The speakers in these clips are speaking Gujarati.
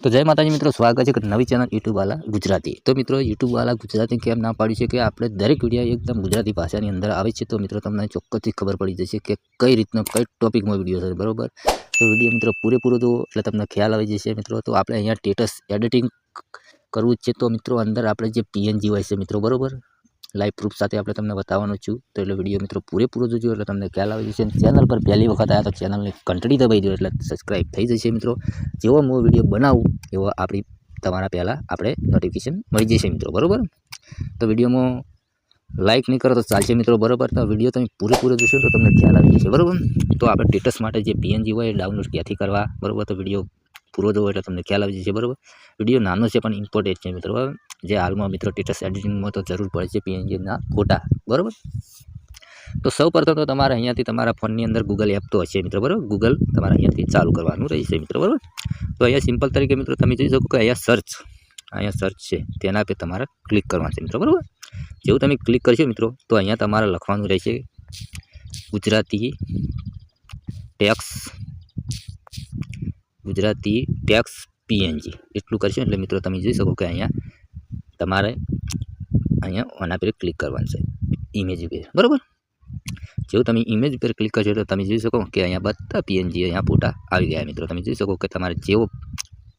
तो जय माताजी मित्रों, स्वागत है एक नवी चैनल यूट्यूब वाला गुजराती। तो मित्रों यूट्यूब वाला गुजराती केम ना पाड्યું છે કે આપણે દરેક વિડીયો એકદમ ગુજરાતી ભાષાની અંદર આવે છે। તો મિત્રો તમને ચોક્કસથી ખબર પડી જશે કે કઈ રીતનો કઈ ટોપિકમાં વિડીયો છે, બરોબર। તો વિડીયો મિત્રો પૂરેપૂરો જો એટલે તમને ખ્યાલ આવી જશે મિત્રો। તો આપણે અહીંયા સ્ટેટસ એડિટિંગ કરવું છે, તો મિત્રો અંદર આપણે જે પીએનજી હોય છે મિત્રો, બરોબર, લાઈવ પ્રૂફ સાથે આપણે તમને બતાવવાનો છું। તો એટલે વિડીયો મિત્રો પૂરેપૂરો જોજો એટલે તમને ખ્યાલ આવી જશે। ચેનલ પર પહેલી વખત આવ્યા તો ચેનલને ઘંટડી દબાવી દો એટલે સબસ્ક્રાઈબ થઈ જશે મિત્રો। જેવો હું વિડીયો બનાવું એવો આપણી તમારા પહેલાં આપણે નોટિફિકેશન મળી જશે મિત્રો, બરાબર। તો વિડીયોમાં લાઇક નહીં કરો તો ચાલશે મિત્રો, બરાબર। તો વિડીયો તમે પૂરેપૂરો જોશો તો તમને ખ્યાલ આવી જશે, બરાબર। તો આપણે સ્ટેટસ માટે જે પીએનજી હોય એ ડાઉનલોડ ક્યાંથી કરવા, બરાબર। તો વિડીયો પૂરો જોવો એટલે તમને ખ્યાલ આવી જશે, બરાબર। વિડીયો નાનો છે પણ ઇમ્પોર્ટન્ટ છે મિત્રો, બરાબર। જે હાલમાં મિત્રો સ્ટેટસ એડિટિંગમાં તો જરૂર પડે છે પીએનજીના ફોટા, બરાબર। તો સૌપ્રથમ તો તમારે અહીંયાથી તમારા ફોનની અંદર ગૂગલ એપ તો હશે મિત્રો, બરાબર। ગૂગલ તમારે અહીંયાથી ચાલુ કરવાનું રહેશે મિત્રો, બરાબર। તો અહીંયા સિમ્પલ તરીકે મિત્રો તમે જોઈ શકો કે અહીંયા સર્ચ છે, તેના પર તમારે ક્લિક કરવાનું છે મિત્રો, બરાબર। જેવું તમે ક્લિક કરશો મિત્રો તો અહીંયા તમારે લખવાનું રહેશે ગુજરાતી ટેક્સ પીએનજી। એટલું કરશો એટલે મિત્રો તમે જોઈ શકો કે અહીંયા તમારે આના પર ક્લિક કરવાનું છે, ઇમેજ પર, બરાબર। જેવું તમે ઇમેજ પર ક્લિક કરશો તો તમે જોઈ શકો કે અહીંયા બધા પીએનજી અહીંયા ફોટા આવી ગયા મિત્રો। તમે જોઈ શકો કે તમારે જેવો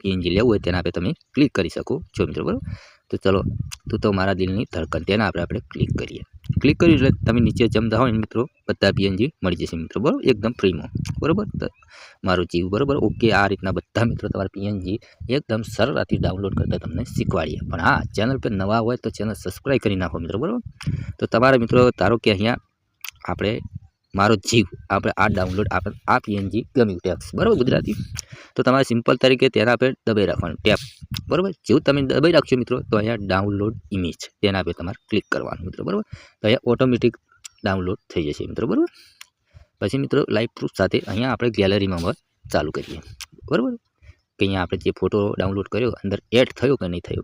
પીએનજી લેવું હોય તેના પર તમે ક્લિક કરી શકો છો મિત્રો, બરાબર। તો ચલો, તું તો મારા દિલની ધડકન, તેના આપણે ક્લિક કરીએ। ક્લિક કર્યું એટલે તમે નીચે જમતા હોય ને મિત્રો બધા પીએનજી મળી જશે મિત્રો, બરાબર, એકદમ ફ્રીમાં, બરાબર। તો મારું જીવ, બરાબર, ઓકે। આ રીતના બધા મિત્રો તમારા પીએનજી એકદમ સરળતાથી ડાઉનલોડ કરતા તમને શીખવાડીએ। પણ હા, ચેનલ પર નવા હોય તો ચેનલ સબસ્ક્રાઈબ કરી નાખો મિત્રો, બરાબર। તો તમારા મિત્રો ધારો કે અહીંયા આપણે મારો જીવ આપણે આ ડાઉનલોડ આપણે આ પીએનજી ગમ્યું ટેક્સ, બરાબર, ગુજરાતી। તો તમારે સિમ્પલ તરીકે તેના પર દબાઈ રાખવાનું ટેપ, બરાબર। જેવું તમે દબાઈ રાખશો મિત્રો તો અહીંયા ડાઉનલોડ ઇમેજ તેના પર તમારે ક્લિક કરવાનું મિત્રો, બરાબર। તો અહીંયા ઓટોમેટિક ડાઉનલોડ થઈ જશે મિત્રો, બરાબર। પછી મિત્રો લાઈવ પ્રૂફ સાથે અહીંયા આપણે ગેલેરીમાં ચાલુ કરીએ, બરાબર, કે અહીંયા આપણે જે ફોટો ડાઉનલોડ કર્યો અંદર એડ થયો કે નહીં થયો।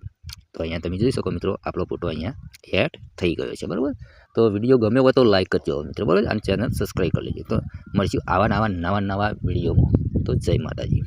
તો અહીંયા તમે જોઈ શકો મિત્રો આપણો ફોટો અહીંયા એડ થઈ ગયો છે, બરાબર। તો વિડીયો ગમ્યો હોય તો લાઈક કરજો મિત્રો, બરાબર, અને ચેનલ સબસ્ક્રાઈબ કરી લેજો। તો મળશું આવા નવા વિડીયોમાં। તો જય માતાજી।